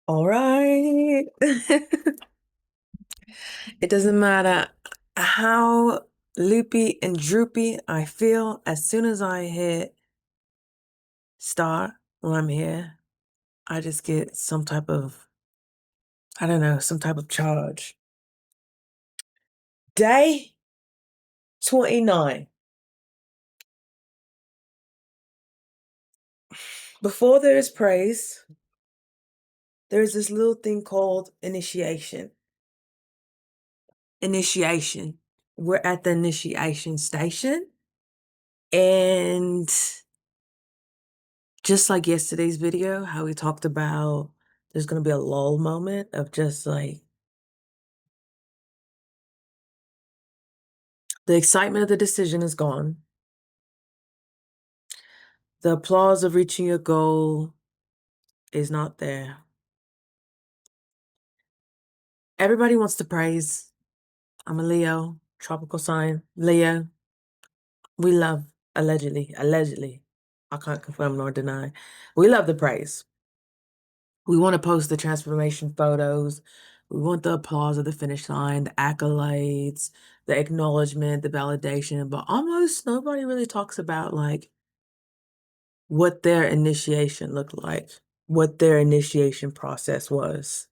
All right. It doesn't matter how loopy and droopy I feel as soon as I hit start when I'm here, I just get some type of, I don't know, some type of charge. Day 29. Before there is praise, there's this little thing called initiation. Initiation. We're at the initiation station. And just like yesterday's video, how we talked about there's going to be a lull moment of just like the excitement of the decision is gone. The applause of reaching your goal is not there. Everybody wants to praise. I'm a Leo, tropical sign. Leo, we love, allegedly. I can't confirm nor deny. We love the praise. We want to post the transformation photos. We want the applause of the finish line, the accolades, the acknowledgement, the validation, but almost nobody really talks about like what their initiation looked like, what their initiation process was.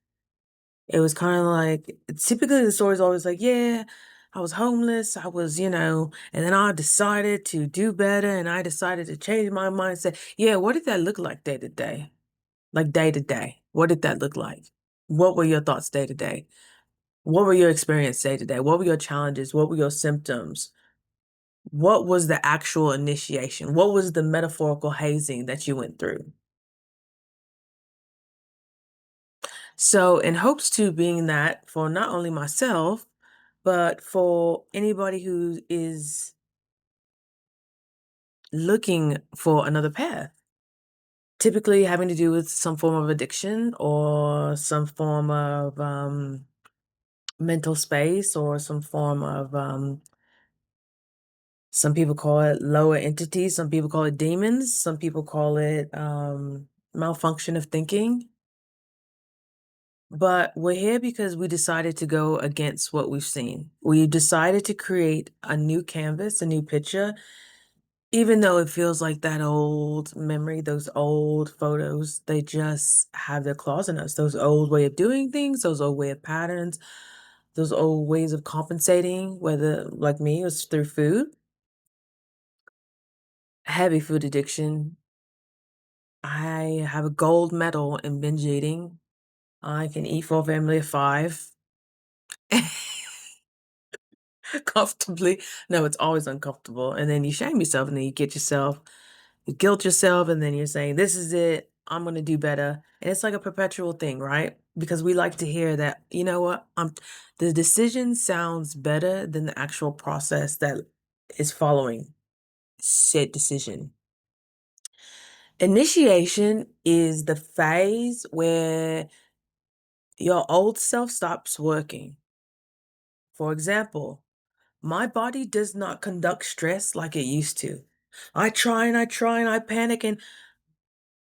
It was kind of like, typically the story's always like, yeah, I was homeless, and then I decided to do better and I decided to change my mindset. Yeah, what did that look like day to day? Like day to day, what did that look like? What were your thoughts day to day? What were your experience day to day? What were your challenges? What were your symptoms? What was the actual initiation? What was the metaphorical hazing that you went through? So, in hopes to being that for not only myself, but for anybody who is looking for another path, typically having to do with some form of addiction or some form of mental space or some form of some people call it lower entities, some people call it demons, some people call it malfunction of thinking. But we're here because we decided to go against what we've seen. We decided to create a new canvas, a new picture, even though it feels like that old memory, those old photos, they just have their claws in us. Those old way of doing things, those old way of patterns, those old ways of compensating, whether like me, it was through food, heavy food addiction. I have a gold medal in binge eating. I can eat for a family of five comfortably. No, it's always uncomfortable. And then you shame yourself and then you get yourself, you guilt yourself, and then you're saying, this is it. I'm going to do better. And it's like a perpetual thing, right? Because we like to hear that, you know what? The decision sounds better than the actual process that is following said decision. Initiation is the phase where your old self stops working. For example, my body does not conduct stress like it used to. I I panic. And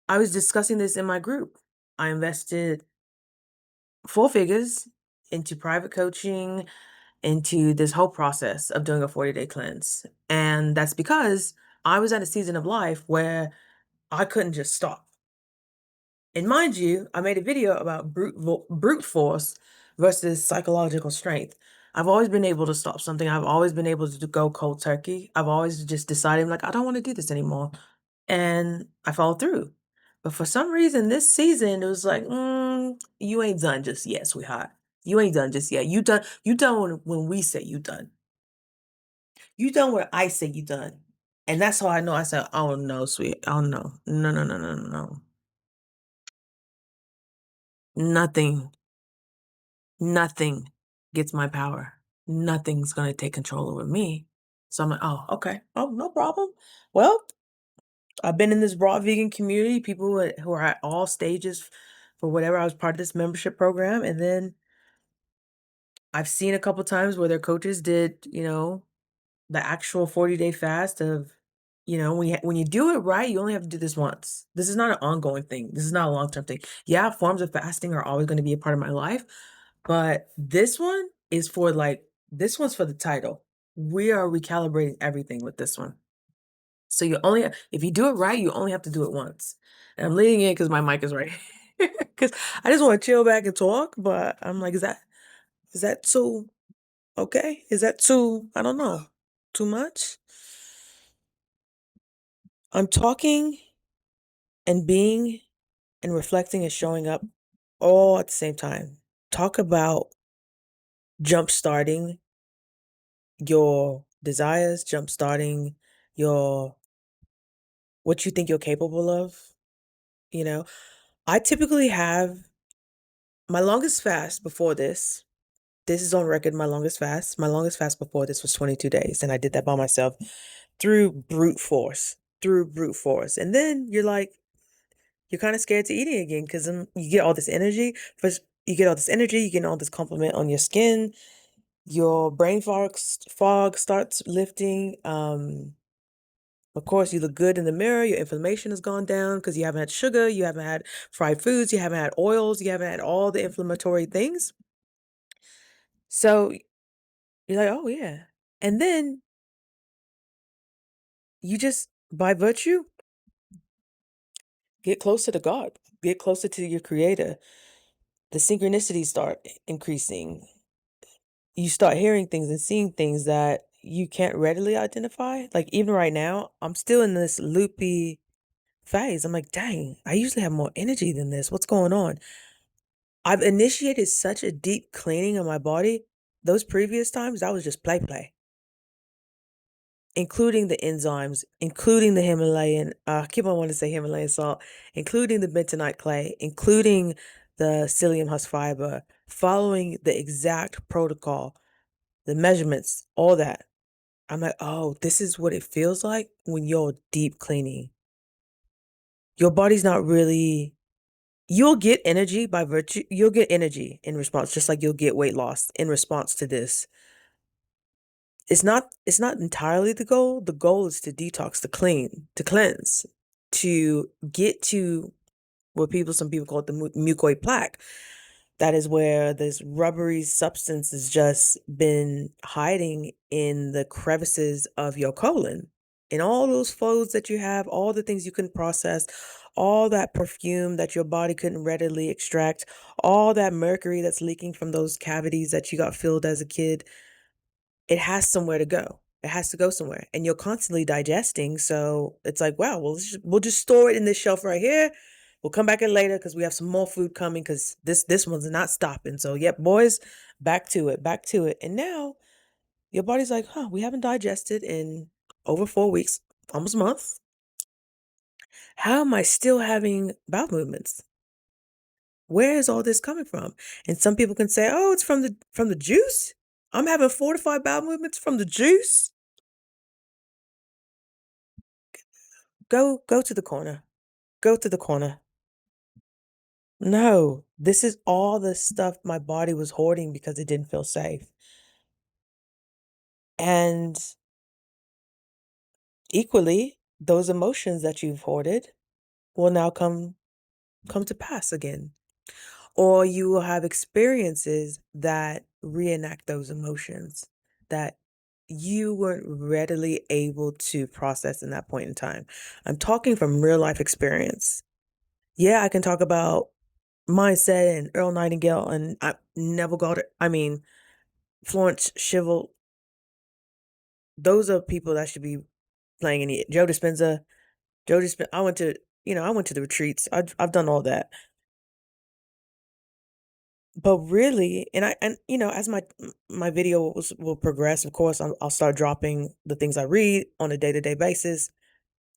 I was discussing this in my group. I invested four figures into private coaching, into this whole process of doing a 40-day cleanse. And that's because I was at a season of life where I couldn't just stop. And mind you, I made a video about brute force versus psychological strength. I've always been able to stop something. I've always been able to go cold turkey. I've always just decided, like, I don't want to do this anymore. And I followed through. But for some reason, this season, it was like, you ain't done just yet, sweetheart. You ain't done just yet. You done when we say you done. You done when I say you done. And that's how I know. I said, oh no, sweet. Oh no. No, no, no, no, no, no. Nothing. Nothing gets my power. Nothing's going to take control over me. So I'm like, oh, okay. Oh, no problem. Well, I've been in this raw vegan community, people who are at all stages for whatever. I was part of this membership program. And then I've seen a couple times where their coaches did, the actual 40-day fast of When you do it right, you only have to do this once. This is not an ongoing thing. This is not a long-term thing. Yeah, forms of fasting are always going to be a part of my life, but this one's for the title. We are recalibrating everything with this one. So if you do it right, you only have to do it once. And I'm leaning in because my mic is right. Because I just want to chill back and talk, but I'm like, is that too okay? Is that too, I don't know, too much? I'm talking and being and reflecting and showing up all at the same time. Talk about jump starting your desires, jump starting your what you think you're capable of. You know, I typically have my longest fast before this. This is on record, my longest fast. My longest fast before this was 22 days, and I did that by myself through brute force, through brute force. And then you're kind of scared to eating again because you get all this energy. First, you get all this energy, you get all this compliment on your skin, your brain fog starts lifting. Of course, you look good in the mirror. Your inflammation has gone down because you haven't had sugar, you haven't had fried foods, you haven't had oils, you haven't had all the inflammatory things. So you're like, oh yeah. And then you just, by virtue, get closer to God, get closer to your creator. The synchronicities start increasing. You start hearing things and seeing things that you can't readily identify. Like even right now, I'm still in this loopy phase. I'm like, dang, I usually have more energy than this. What's going on? I've initiated such a deep cleaning of my body. Those previous times, that was just play, including the enzymes, including the Himalayan, I keep on wanting to say Himalayan salt, including the bentonite clay, including the psyllium husk fiber, following the exact protocol, the measurements, all that. I'm like, oh, this is what it feels like when you're deep cleaning. Your body's not really, you'll get energy by virtue, you'll get energy in response, just like you'll get weight loss in response to this. It's not entirely the goal. The goal is to detox, to clean, to cleanse, to get to what some people call it the mucoid plaque. That is where this rubbery substance has just been hiding in the crevices of your colon. In all those folds that you have, all the things you couldn't process, all that perfume that your body couldn't readily extract, all that mercury that's leaking from those cavities that you got filled as a kid, it has somewhere to go. It has to go somewhere. And you're constantly digesting. So it's like, wow, we'll just store it in this shelf right here. We'll come back in later because we have some more food coming because this one's not stopping. So yep, boys, back to it, back to it. And now your body's like, huh, we haven't digested in over 4 weeks, almost a month. How am I still having bowel movements? Where is all this coming from? And some people can say, oh, it's from the juice. I'm having 4 to 5 bowel movements from the juice. Go to the corner. Go to the corner. No, this is all the stuff my body was hoarding because it didn't feel safe. And equally, those emotions that you've hoarded will now come to pass again. Or you will have experiences that reenact those emotions that you weren't readily able to process in that point in time. I'm talking from real life experience. Yeah, I can talk about mindset and Earl Nightingale and Neville Goddard. I mean, Florence Schivel. Those are people that should be playing in it. Joe Dispenza. Joe Dispenza. I went to the retreats. I've done all that. But really, as my video will progress, of course, I'll start dropping the things I read on a day-to-day basis.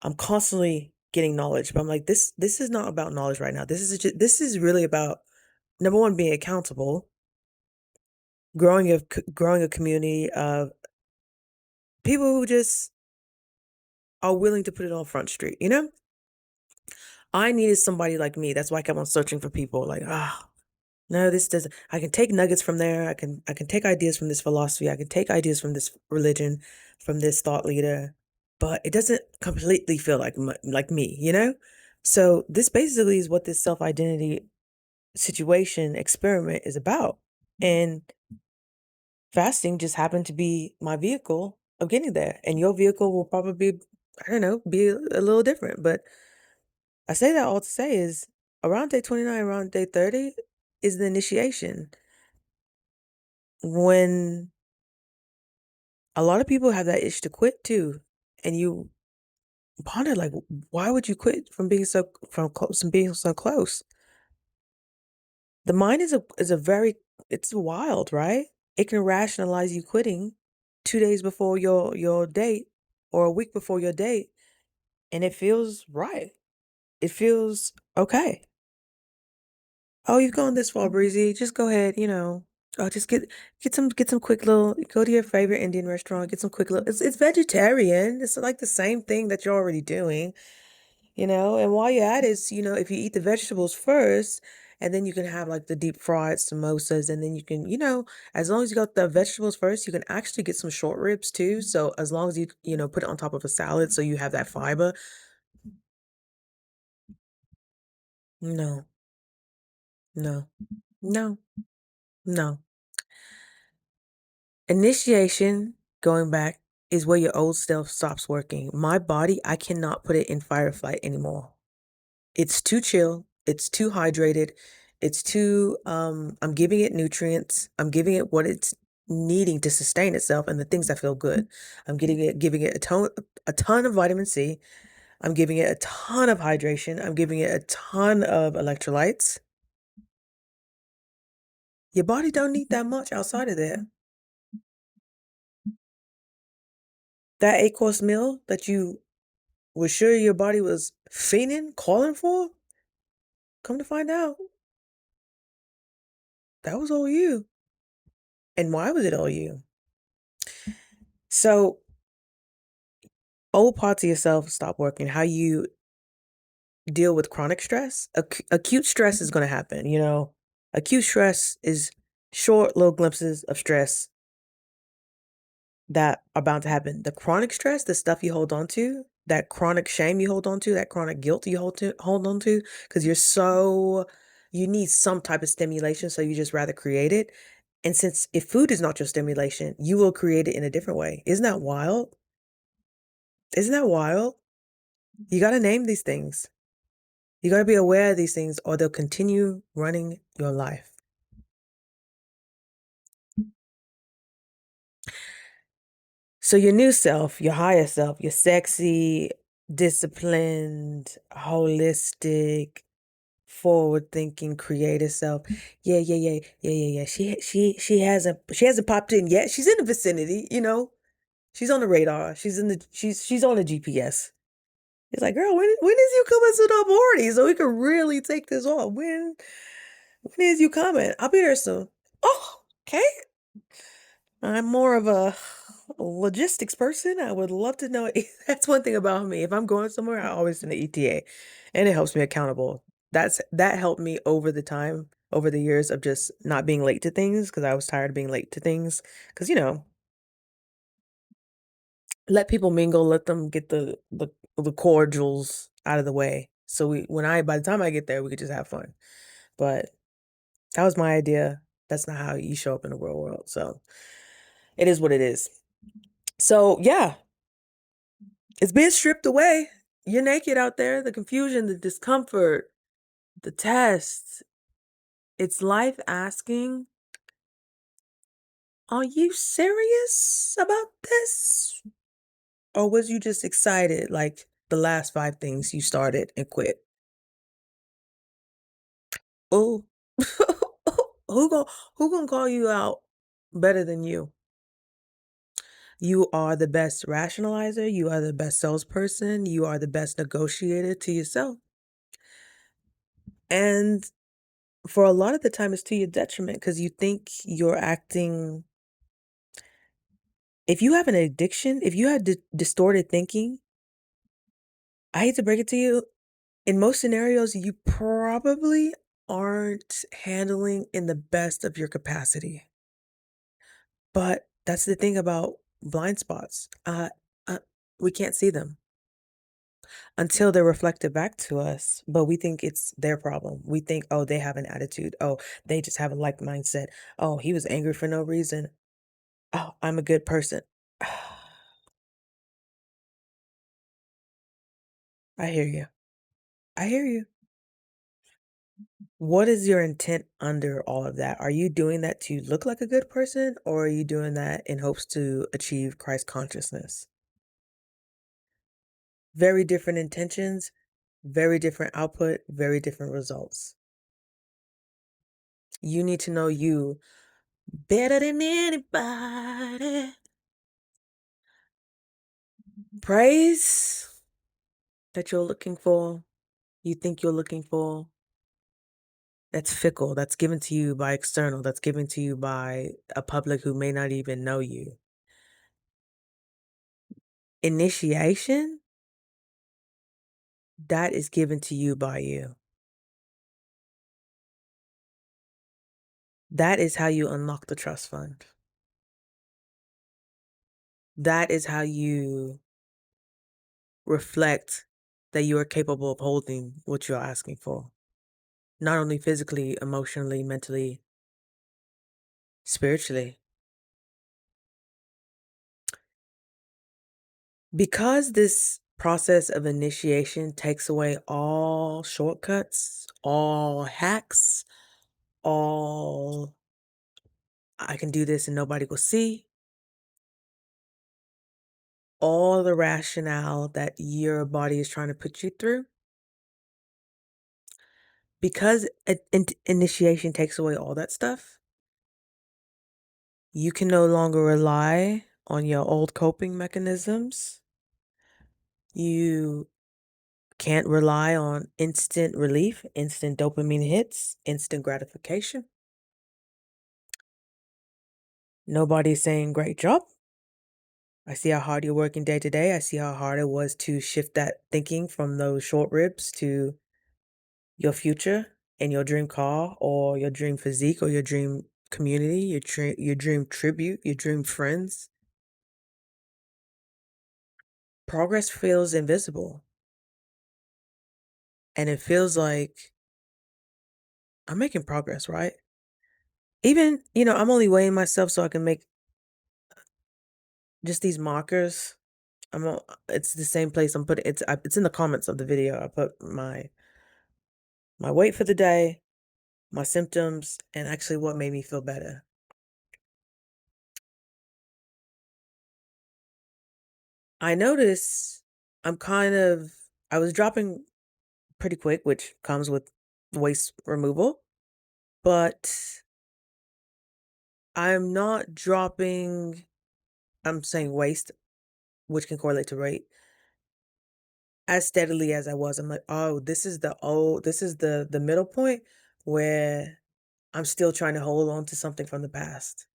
I'm constantly getting knowledge, but I'm like, this is not about knowledge right now. This is really about number one, being accountable, growing a community of people who just are willing to put it on Front Street. I needed somebody like me. That's why I kept on searching for people. Like, no, this doesn't. I can take nuggets from there. I can take ideas from this philosophy. I can take ideas from this religion, from this thought leader. but it doesn't completely feel like me, you know? So this basically is what this self-identity situation experiment is about. And fasting just happened to be my vehicle of getting there. And your vehicle will probably, I don't know, be a little different. But I say that all to say is around day 29, around day 30 is the initiation. When a lot of people have that itch to quit too. And you ponder like, why would you quit from being so from close and being so close? The mind is a very it's wild, right? It can rationalize you quitting 2 days before your date or a week before your date, and it feels right. It feels okay. Oh, you've gone this far, Breezy. Just go ahead, Oh, just get some quick little go to your favorite Indian restaurant, get some quick little it's vegetarian. It's like the same thing that you're already doing. And while you're at it, if you eat the vegetables first, and then you can have like the deep fried samosas, and then you can, as long as you got the vegetables first, you can actually get some short ribs too. So as long as you put it on top of a salad, so you have that fiber. No, no, no, no. Initiation, going back, is where your old self stops working. My body, I cannot put it in fire or flight anymore. It's too chill. It's too hydrated. It's too, I'm giving it nutrients. I'm giving it what it's needing to sustain itself and the things that feel good. I'm giving it a ton of vitamin C. I'm giving it a ton of hydration. I'm giving it a ton of electrolytes. Your body don't need that much outside of that. That 8-course meal that you were sure your body was fiending, calling for, come to find out, that was all you. And why was it all you? So old parts of yourself stop working. How you deal with chronic stress. Acute stress is going to happen. Acute stress is short little glimpses of stress that are bound to happen. The chronic stress, the stuff you hold on to, that chronic shame you hold on to, that chronic guilt you hold on to, because you need some type of stimulation, so you just rather create it. And since if food is not your stimulation, you will create it in a different way. Isn't that wild? Isn't that wild? You got to name these things. You got to be aware of these things or they'll continue running your life. So your new self, your higher self, your sexy, disciplined, holistic, forward-thinking, creative self. Yeah, yeah, yeah, yeah, yeah, yeah. She hasn't popped in yet. She's in the vicinity. She's on the radar. She's on the GPS. It's like, girl, when is you coming to the party so we can really take this off? When is you coming? I'll be there soon. Oh, okay. I'm more of a logistics person. I would love to know. That's one thing about me. If I'm going somewhere, I always send an ETA, and it helps me accountable. That helped me over the years of just not being late to things because I was tired of being late to things. Because let people mingle, let them get the cordials out of the way. So by the time I get there, we could just have fun. But that was my idea. That's not how you show up in the real world. So it is what it is. So yeah, it's being stripped away. You're naked out there. The confusion, the discomfort, the test. It's life asking, are you serious about this? Or was you just excited like the last 5 things you started and quit? Oh, who gon' who gonna call you out better than you? You are the best rationalizer. You are the best salesperson. You are the best negotiator to yourself. And for a lot of the time, it's to your detriment because you think you're acting. If you have an addiction, if you have distorted thinking, I hate to break it to you, in most scenarios, you probably aren't handling in the best of your capacity. But that's the thing about blind spots. We can't see them until they're reflected back to us, but we think it's their problem. We think, oh, they have an attitude. Oh, they just have a like mindset. Oh, he was angry for no reason. Oh, I'm a good person. I hear you. I hear you. What is your intent under all of that? Are you doing that to look like a good person, or are you doing that in hopes to achieve Christ consciousness? Very different intentions, very different output, very different results. You need to know you better than anybody. Praise that you're looking for, you think you're looking for, that's fickle, that's given to you by external, that's given to you by a public who may not even know you. Initiation, that is given to you by you. That is how you unlock the trust fund. That is how you reflect that you are capable of holding what you're asking for. Not only physically, emotionally, mentally, spiritually. Because this process of initiation takes away all shortcuts, all hacks, all I can do this and nobody will see, all the rationale that your body is trying to put you through. Because initiation takes away all that stuff, you can no longer rely on your old coping mechanisms. You can't rely on instant relief, instant dopamine hits, instant gratification. Nobody's saying, great job. I see how hard you're working day to day. I see how hard it was to shift that thinking from those short ribs to your future and your dream car or your dream physique or your dream community, your dream tribute, your dream friends. Progress feels invisible. And it feels like I'm making progress, right? Even, I'm only weighing myself so I can make just these markers. It's the same place I'm putting it's in the comments of the video. I put my weight for the day, my symptoms, and actually what made me feel better. I notice I was dropping pretty quick, which comes with waist removal, but I'm not dropping, I'm saying waist, which can correlate to weight, as steadily as I was. I'm like, oh, this is the middle point where I'm still trying to hold on to something from the past.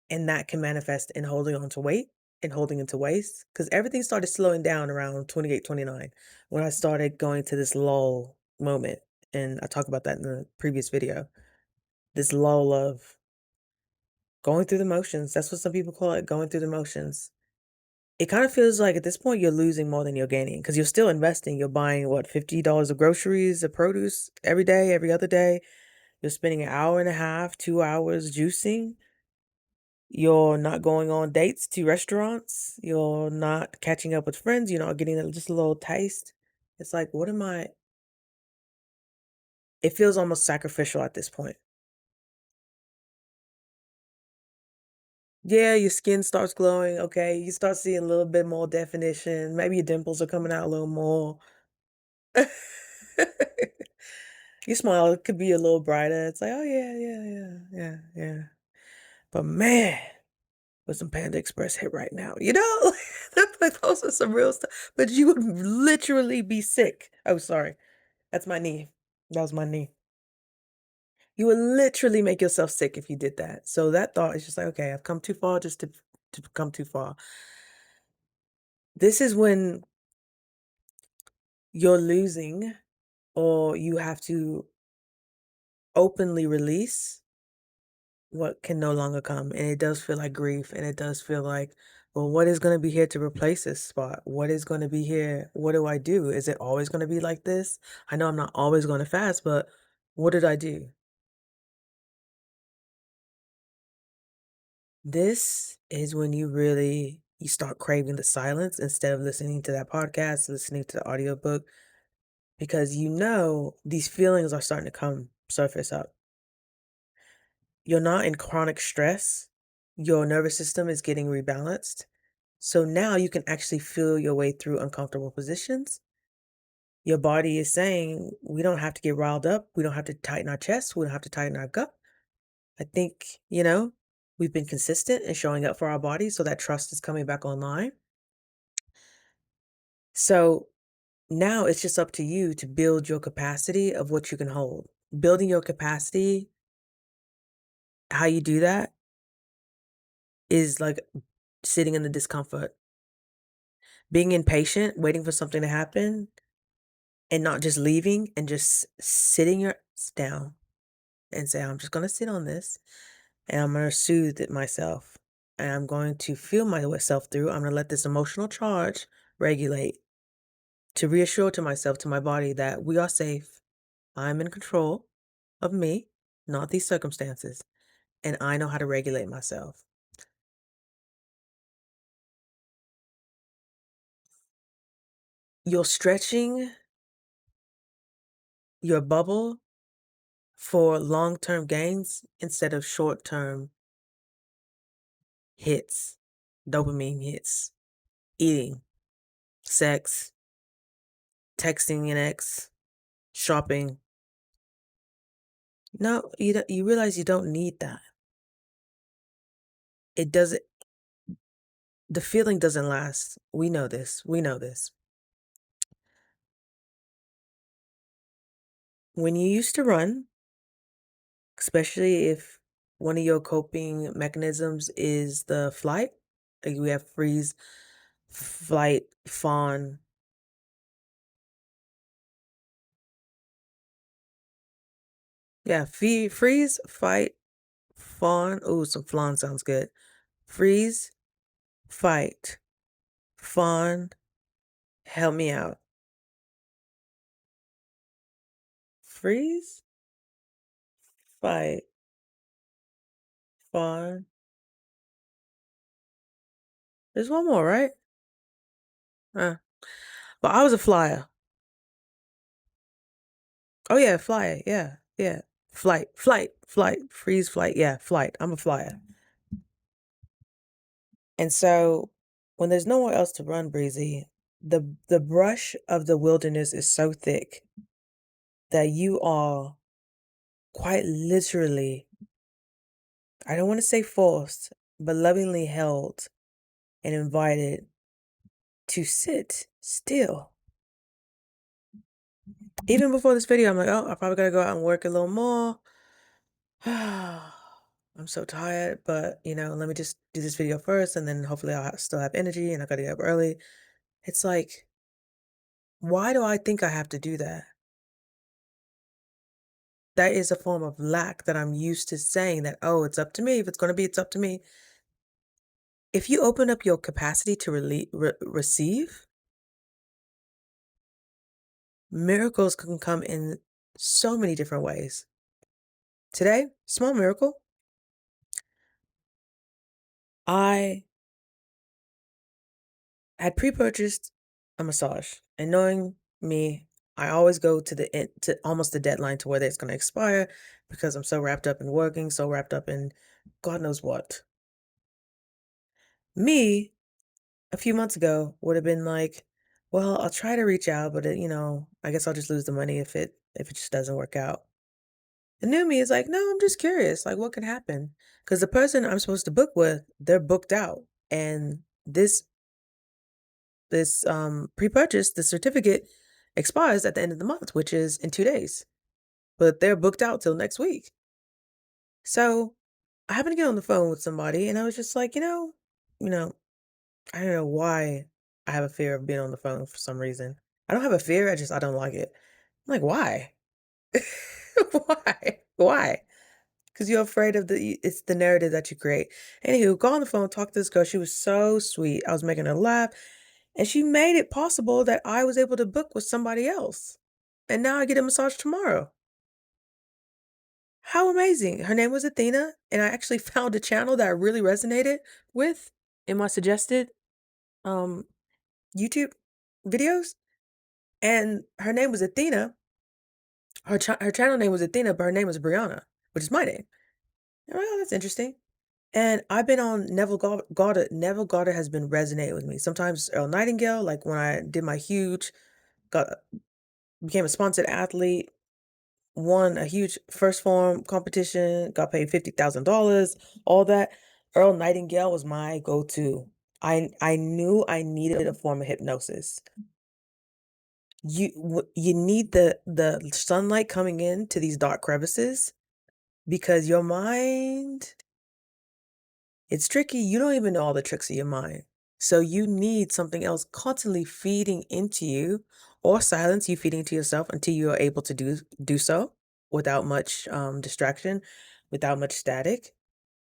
And that can manifest in holding on to weight and holding into waist. Because everything started slowing down around 28, 29 when I started going to this lull moment. And I talked about that in the previous video. This lull of going through the motions. That's what some people call it, going through the motions. It kind of feels like at this point you're losing more than you're gaining because you're still investing. You're buying, what, $50 of groceries, of produce every day, every other day. You're spending an hour and a half, 2 hours juicing. You're not going on dates to restaurants. You're not catching up with friends. You're not getting just a little taste. It's like, it feels almost sacrificial at this point. Yeah, your skin starts glowing. Okay. You start seeing a little bit more definition. Maybe your dimples are coming out a little more. Your smile could be a little brighter. It's like, oh, yeah, yeah, yeah, yeah, yeah. But man, with some Panda Express hit right now, like those are some real stuff. But you would literally be sick. Oh, sorry. That's my knee. That was my knee. You would literally make yourself sick if you did that. So that thought is just like, okay, I've come too far just to come too far. This is when you're losing or you have to openly release what can no longer come. And it does feel like grief and it does feel like Well, what is gonna be here to replace this spot? What is gonna be here? What do I do? Is it always gonna be like this? I know I'm not always gonna fast, but what did I do? This is when you start craving the silence instead of listening to that podcast, listening to the audiobook, because you know these feelings are starting to come surface up. You're not in chronic stress. Your nervous system is getting rebalanced. So now you can actually feel your way through uncomfortable positions. Your body is saying, we don't have to get riled up. We don't have to tighten our chest. We don't have to tighten our gut. I think, we've been consistent in showing up for our body. So that trust is coming back online. So now it's just up to you to build your capacity of what you can hold. Building your capacity, how you do that is like sitting in the discomfort, being impatient, waiting for something to happen, and not just leaving and just sitting your down and say, I'm just going to sit on this and I'm going to soothe it myself. And I'm going to feel myself through. I'm going to let this emotional charge regulate to reassure to myself, to my body, that we are safe. I'm in control of me, not these circumstances. And I know how to regulate myself. You're stretching your bubble for long-term gains instead of short-term hits, dopamine hits, eating, sex, texting an ex, shopping. No, you realize you don't need that. It doesn't the feeling doesn't last. We know this. We know this. When you used to run, especially if one of your coping mechanisms is the flight, like we have freeze, flight, fawn. Yeah, freeze, fight, fawn. Oh, some flan sounds good. Freeze, fight, fawn. Help me out. Freeze, fight, fawn. There's one more, right? But I was a flyer. Oh yeah, flyer. Yeah, yeah. Flight, freeze, flight. Yeah, flight. I'm a flyer. And so when there's nowhere else to run, Breezy, the brush of the wilderness is so thick that you are quite literally, I don't want to say forced, but lovingly held and invited to sit still. Even before this video, I'm like, oh, I probably gotta go out and work a little more. I'm so tired, but let me just do this video first and then hopefully I'll still have energy and I gotta get up early. It's like, why do I think I have to do that? That is a form of lack that I'm used to saying that, oh, it's up to me. If it's going to be, it's up to me. If you open up your capacity to receive, miracles can come in so many different ways. Today, small miracle. I had pre-purchased a massage, and knowing me, I always go to the end, to almost the deadline to where it's going to expire because I'm so wrapped up in working, so wrapped up in God knows what. Me, a few months ago, would have been like, well, I'll try to reach out, but I guess I'll just lose the money if it just doesn't work out. The new me is like, no, I'm just curious, like what could happen? Because the person I'm supposed to book with, they're booked out, and this pre-purchase, the certificate expires at the end of the month, which is in 2 days. But they're booked out till next week. So I happened to get on the phone with somebody and I was just like, you know, I don't know why I have a fear of being on the phone for some reason. I don't have a fear, I don't like it. I'm like, why? Why? Why? 'Cause you're afraid of it's the narrative that you create. Anywho, go on the phone, talk to this girl, she was so sweet, I was making her laugh, and she made it possible that I was able to book with somebody else, and now I get a massage tomorrow. How amazing. Her name was Athena, and I actually found a channel that I really resonated with in my suggested, um, YouTube videos, and her name was Athena. Her channel name was Athena, but her name was Brianna, which is my name. I'm like, "Oh, that's interesting." And I've been on Neville Goddard. Neville Goddard has been resonating with me. Sometimes Earl Nightingale, like when I did my huge got became a sponsored athlete, won a huge first form competition, got paid $50,000, all that. Earl Nightingale was my go-to. I knew I needed a form of hypnosis. You need the sunlight coming in to these dark crevices because your mind, it's tricky. You don't even know all the tricks of your mind. So you need something else constantly feeding into you or silence you feeding into yourself until you are able to do so without much distraction, without much static.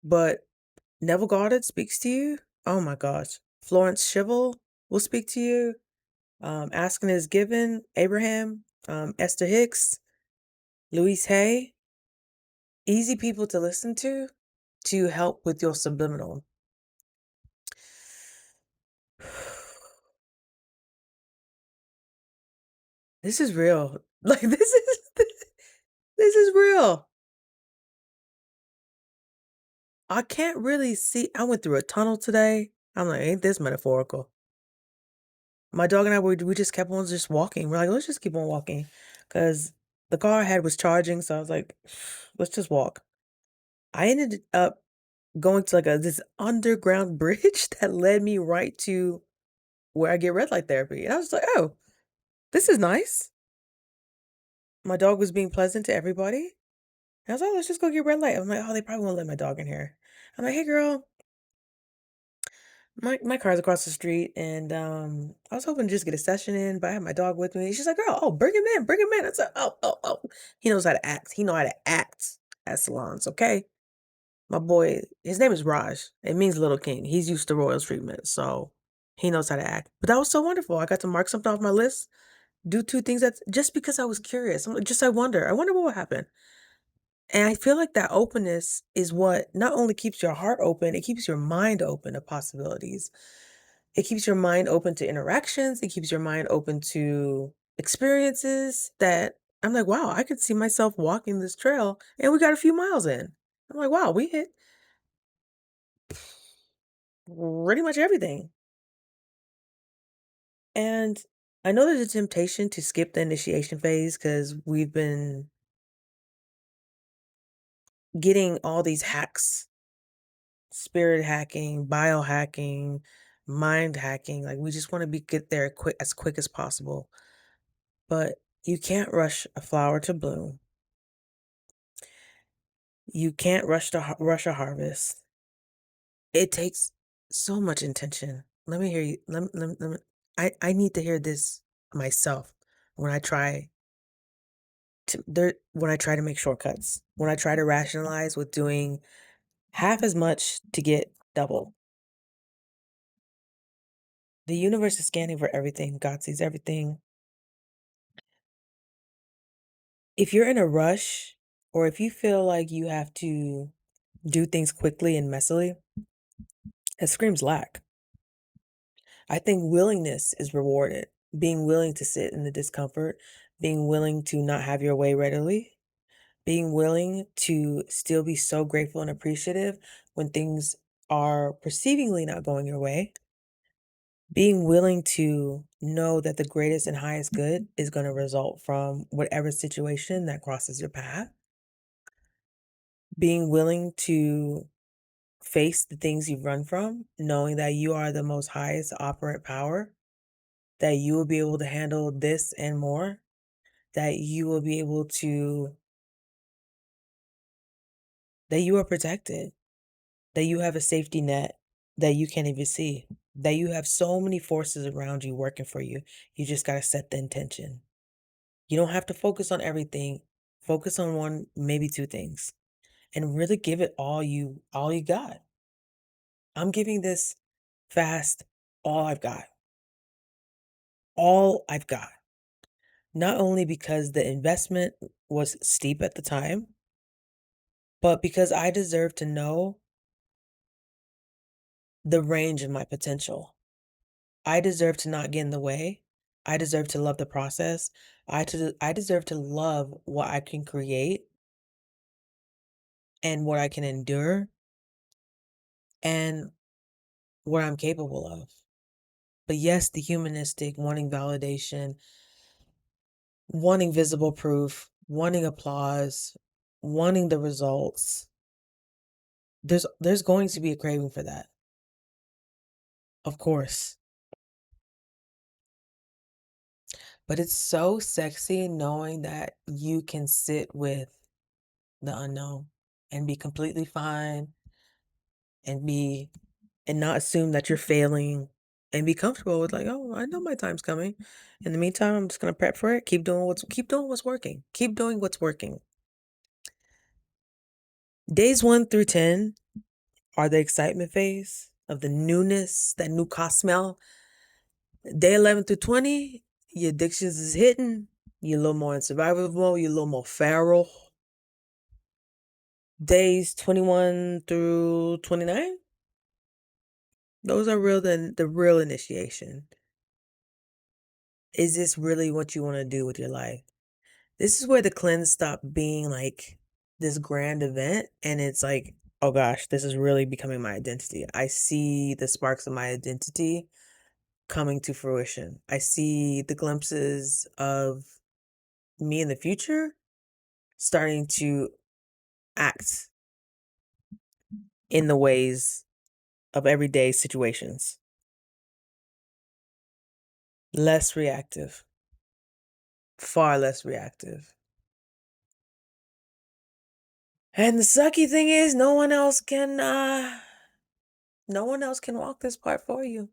But Neville Goddard speaks to you. Oh my gosh. Florence Schivel will speak to you. Asking is Given, Abraham, Esther Hicks, Louise Hay. Easy people to listen to help with your subliminal. This is real. Like this is real. I can't really see. I went through a tunnel today. I'm like, ain't this metaphorical? My dog and I we just kept on just walking. We're like, let's just keep on walking. Cause the car I had was charging, so I was like, let's just walk. I ended up going to like this underground bridge that led me right to where I get red light therapy. And I was like, oh, this is nice. My dog was being pleasant to everybody. And I was like, "Oh, let's just go get red light." I'm like, "Oh, they probably won't let my dog in here." I'm like, "Hey, girl, my car's across the street, and I was hoping to just get a session in, but I have my dog with me." She's like, "Girl, oh, bring him in, bring him in." I said, "Oh, oh, oh." He knows how to act. He know how to act at salons. Okay, my boy, his name is Raj. It means little king. He's used to royal treatment, so he knows how to act. But that was so wonderful. I got to mark something off my list, do two things that just because I was curious. I'm like, just I wonder what would happen. And I feel like that openness is what not only keeps your heart open, it keeps your mind open to possibilities. It keeps your mind open to interactions. It keeps your mind open to experiences that I'm like, wow, I could see myself walking this trail and we got a few miles in. I'm like, wow, we hit pretty much everything. And I know there's a temptation to skip the initiation phase because we've been getting all these hacks, spirit hacking, biohacking, mind hacking. Like we just want to be get there quick as possible. But you can't rush a flower to bloom. You can't rush a harvest. It takes so much intention. Let me hear you. Let me I need to hear this myself when I try when I try to make shortcuts. When I try to rationalize with doing half as much to get double. The universe is scanning for everything. God sees everything. If you're in a rush or if you feel like you have to do things quickly and messily, it screams lack. I think willingness is rewarded. Being willing to sit in the discomfort, being willing to not have your way readily, being willing to still be so grateful and appreciative when things are perceivingly not going your way, being willing to know that the greatest and highest good is going to result from whatever situation that crosses your path, being willing to face the things you've run from, knowing that you are the most highest operant power, that you will be able to handle this and more, that you will be able to, that you are protected, that you have a safety net that you can't even see, that you have so many forces around you working for you. You just got to set the intention. You don't have to focus on everything. Focus on one, maybe two things. and really give it all you got. I'm giving this fast all I've got. All I've got. Not only because the investment was steep at the time, but because I deserve to know the range of my potential. I deserve to not get in the way. I deserve to love the process. I deserve to love what I can create and what I can endure and what I'm capable of. But yes, the humanistic, wanting validation, wanting visible proof, wanting applause, wanting the results. There's going to be a craving for that. Of course. But it's so sexy knowing that you can sit with the unknown and be completely fine and be and not assume that you're failing and be comfortable with like, oh, I know my time's coming. In the meantime, I'm just gonna prep for it. Keep doing what's working. Keep doing what's working. Days 1 through 10 are the excitement phase of the newness, that new car smell. Day 11 through 20, your addictions is hitting. You're a little more in survival mode. You're a little more feral. Days 21 through 29, those are the real initiation. Is this really what you want to do with your life? This is where the cleanse stopped being like this grand event and it's like, oh gosh, this is really becoming my identity. I see the sparks of my identity coming to fruition. I see the glimpses of me in the future starting to act in the ways of everyday situations. Less reactive, far less reactive. And the sucky thing is no one else can walk this part for you.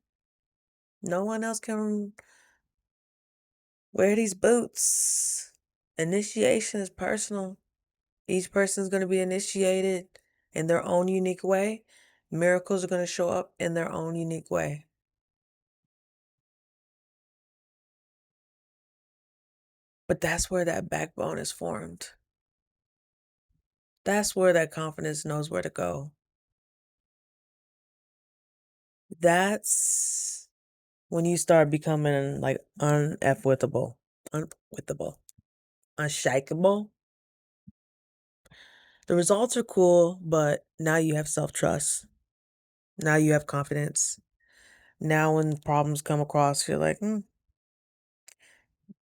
No one else can wear these boots. Initiation is personal. Each person is going to be initiated in their own unique way. Miracles are going to show up in their own unique way. But that's where that backbone is formed. That's where that confidence knows where to go. That's when you start becoming like unwithable, unshakable. The results are cool, but now you have self-trust. Now you have confidence. Now when problems come across, you're like,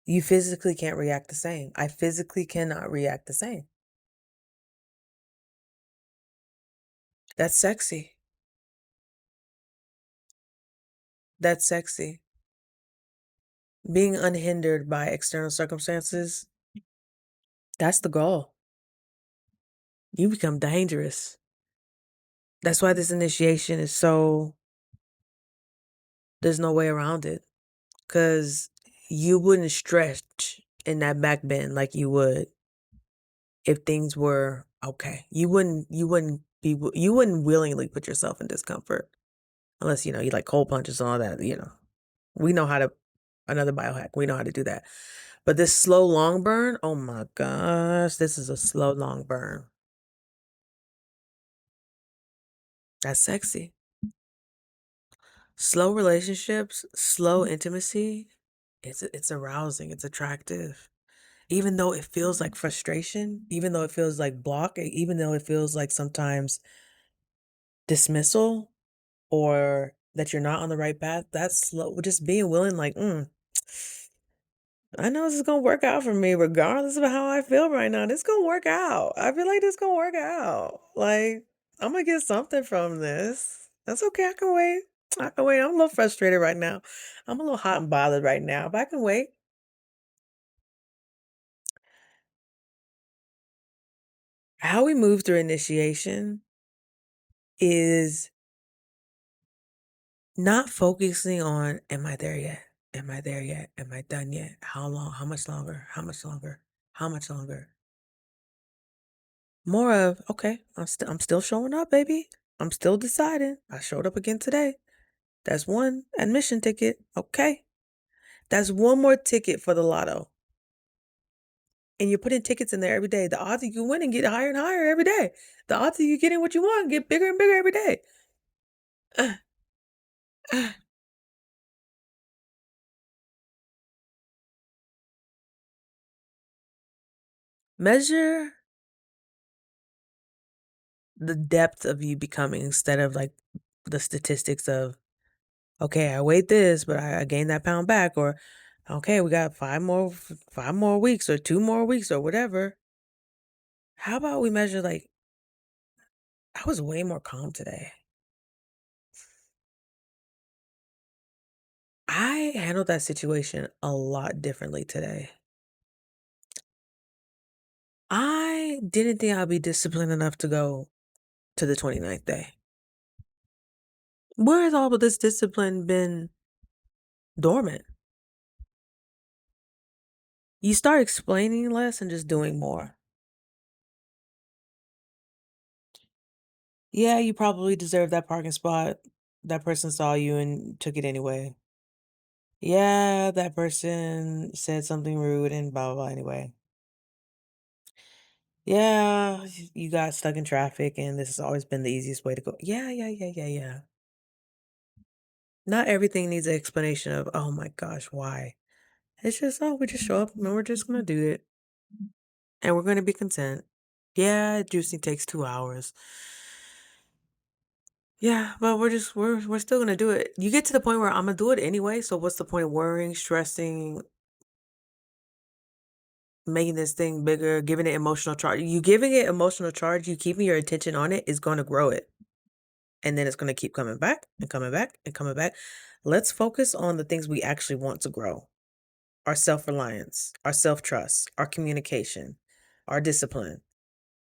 you physically can't react the same. I physically cannot react the same. That's sexy. That's sexy. Being unhindered by external circumstances, that's the goal. You become dangerous. That's why this initiation is there's no way around it. Because you wouldn't stretch in that back bend like you would if things were okay. You wouldn't willingly put yourself in discomfort unless, you like cold punches and all that. We know how to, another biohack, we know how to do that. But this slow, long burn, oh my gosh, this is a slow, long burn. That's sexy. Slow relationships, slow intimacy, it's arousing, it's attractive. Even though it feels like frustration, even though it feels like block, even though it feels like sometimes dismissal or that you're not on the right path, that's slow. Just being willing, like, I know this is gonna work out for me, regardless of how I feel right now. This gonna work out. I feel like this gonna work out. Like, I'm gonna get something from this. That's okay. I can wait. I can wait. I'm a little frustrated right now. I'm a little hot and bothered right now, but I can wait. How we move through initiation is not focusing on, am I there yet? Am I there yet? Am I done yet? How long? How much longer? How much longer? How much longer? More of, okay, I'm still showing up, baby. I'm still deciding. I showed up again today. That's one admission ticket. Okay. That's one more ticket for the lotto. And you're putting tickets in there every day. The odds of you winning get higher and higher every day. The odds of you getting what you want get bigger and bigger every day. Measure the depth of you becoming instead of like the statistics of, okay, I weighed this, but I gained that pound back, or okay, we got 5 more weeks or 2 more weeks or whatever. How about we measure like I was way more calm today. I handled that situation a lot differently today. I didn't think I'd be disciplined enough to go to the 29th day. Where has all of this discipline been dormant? You start explaining less and just doing more. Yeah, you probably deserve that parking spot. That person saw you and took it anyway. Yeah, that person said something rude and blah, blah, blah anyway. Yeah, you got stuck in traffic and this has always been the easiest way to go. Yeah, yeah, yeah, yeah, yeah. Not everything needs an explanation of, oh my gosh, why? It's just, oh, we just show up and we're just gonna do it. And we're gonna be content. Yeah, juicing takes 2 hours. Yeah, but we're still gonna do it. You get to the point where I'm gonna do it anyway, so what's the point of worrying, stressing, making this thing bigger, giving it emotional charge? You giving it emotional charge, you keeping your attention on it is gonna grow it. And then it's gonna keep coming back and coming back and coming back. Let's focus on the things we actually want to grow. Our self-reliance, our self-trust, our communication, our discipline,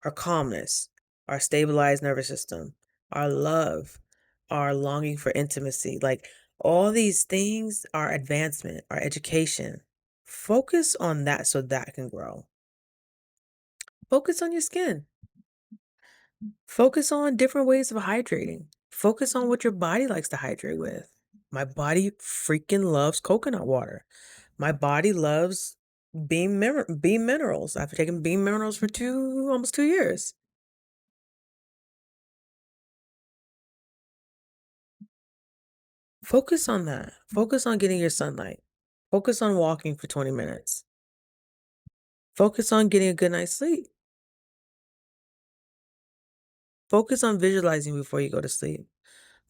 our calmness, our stabilized nervous system, our love, our longing for intimacy. Like all these things, our advancement, our education. Focus on that so that can grow. Focus on your skin. Focus on different ways of hydrating. Focus on what your body likes to hydrate with. My body freaking loves coconut water. My body loves beam minerals. I've taken beam minerals for almost 2 years. Focus on that. Focus on getting your sunlight. Focus on walking for 20 minutes. Focus on getting a good night's sleep. Focus on visualizing before you go to sleep.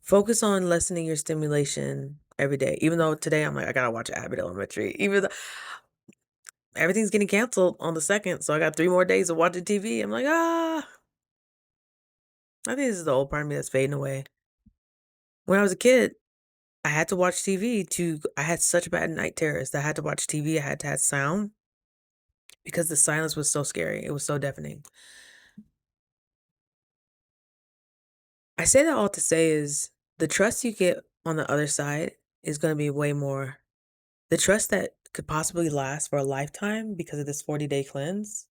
Focus on lessening your stimulation every day. Even though today I'm like, I gotta watch Abbott Elementary. Even though everything's getting canceled on the 2nd, so I got 3 more days of watching TV. I'm like, I think this is the old part of me that's fading away. When I was a kid, I had to watch TV I had such bad night terrors that I had to watch TV. I had to have sound because the silence was so scary. It was so deafening. I say that all to say is the trust you get on the other side is going to be way more. The trust that could possibly last for a lifetime because of this 40-day cleanse.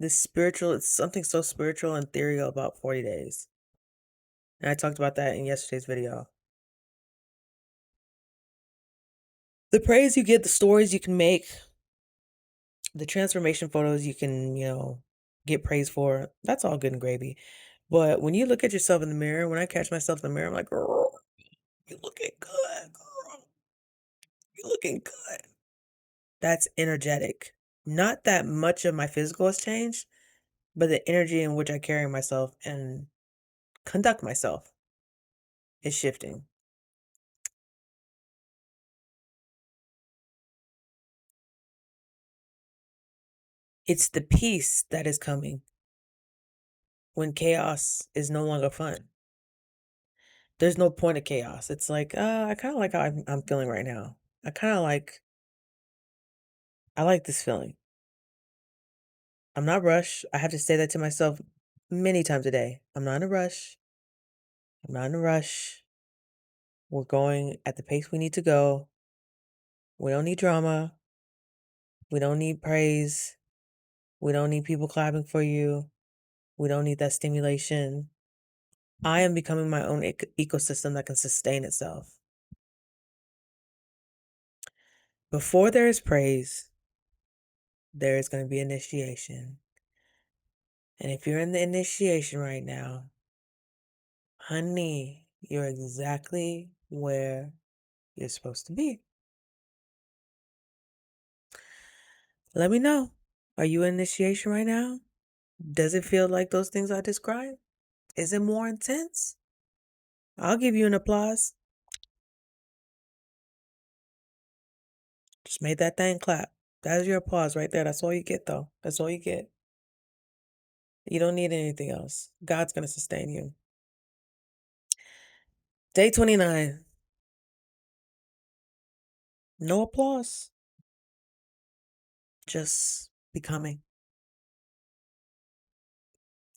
It's something so spiritual and ethereal about 40 days. And I talked about that in yesterday's video. The praise you get, the stories you can make, the transformation photos you can, get praise for, that's all good and gravy. But when you look at yourself in the mirror, when I catch myself in the mirror, I'm like, girl, you looking good, girl. You looking good. That's energetic. Not that much of my physical has changed, but the energy in which I carry myself and conduct myself is shifting. It's the peace that is coming when chaos is no longer fun. There's no point of chaos. It's like, I kind of like how I'm feeling right now. I like this feeling. I'm not rushed. I have to say that to myself many times a day. I'm not in a rush. I'm not in a rush. We're going at the pace we need to go. We don't need drama. We don't need praise. We don't need people clapping for you. We don't need that stimulation. I am becoming my own ecosystem that can sustain itself. Before there is praise, there is going to be initiation. And if you're in the initiation right now, honey, you're exactly where you're supposed to be. Let me know. Are you in initiation right now? Does it feel like those things I described? Is it more intense? I'll give you an applause. Just made that thing clap. That is your applause right there. That's all you get, though. That's all you get. You don't need anything else. God's going to sustain you. Day 29. No applause. Just becoming.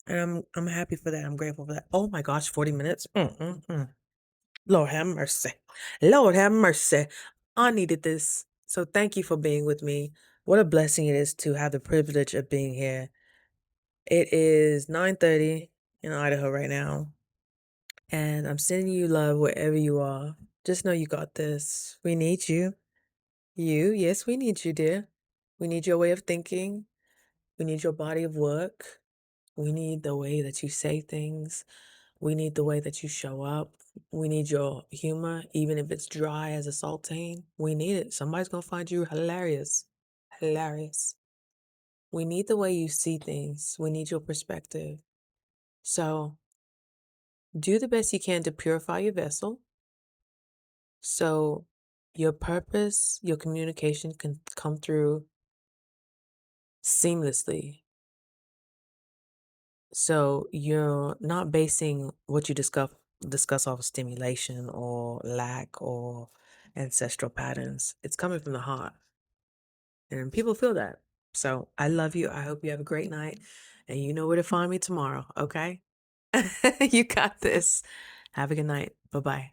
And I'm happy for that. I'm grateful for that. Oh my gosh, 40 minutes. Lord have mercy. Lord have mercy. I needed this. So thank you for being with me. What a blessing it is to have the privilege of being here. It is 9:30 in Idaho right now. And I'm sending you love wherever you are. Just know you got this. We need you. Yes, we need you, dear. We need your way of thinking. We need your body of work. We need the way that you say things. We need the way that you show up. We need your humor, even if it's dry as a saltine. We need it. Somebody's going to find you hilarious. Hilarious. We need the way you see things. We need your perspective. So do the best you can to purify your vessel so your purpose, your communication can come through seamlessly. So you're not basing what you discuss off of stimulation or lack or ancestral patterns. It's coming from the heart. And people feel that. So I love you. I hope you have a great night. And you know where to find me tomorrow, okay? You got this. Have a good night. Bye-bye.